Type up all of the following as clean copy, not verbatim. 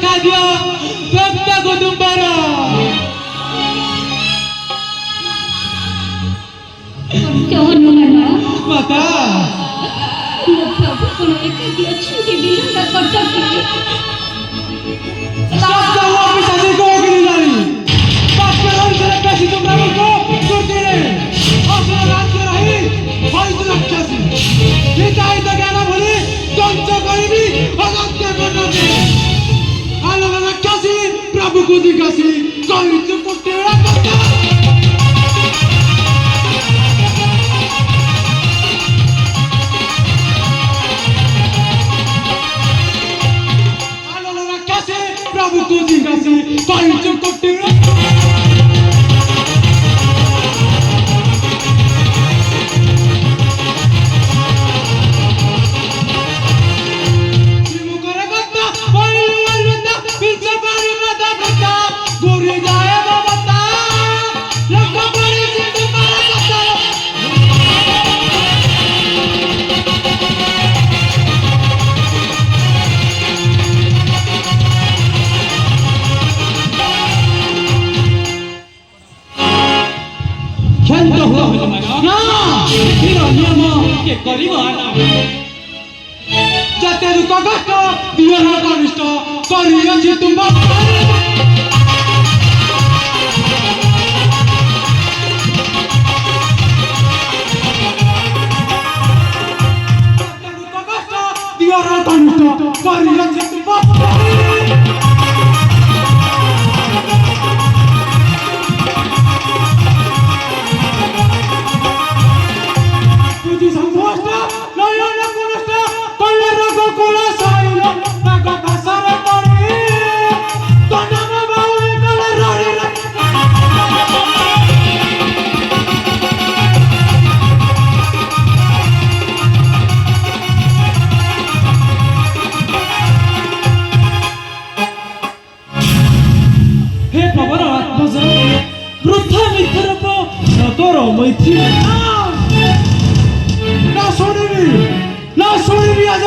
দেখা দিও ভক্ত কুটুম্বর হনুমান মাতা প্রভু কোন একাকি অଛନ୍ତି বিলম্ব করতে प्रभु को दिखासी कोई तो कुटेरा करता आलोना कैसे प्रभु को दिखासी कोई तो कुटेरा जाते रुका घाटा दिया ना कनिष्ठ करिया जी तुम दिया ना कनिष्ठ करिया जी तुम मैत्री ना सुनिबी आज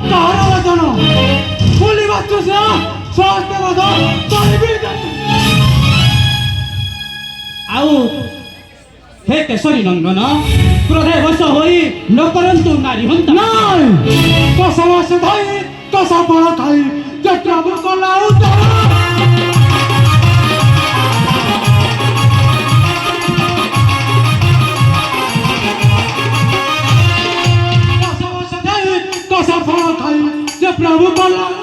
कहारा वचन बोली बात से स्वास्थ्य बद चलिबी आउ हे केशरी नंदन क्रोधे वश होई न करंतु नारी हंता नाई कसवास भाई कसा बड़ खाई जे प्रभु कला उतार प्रभु बोला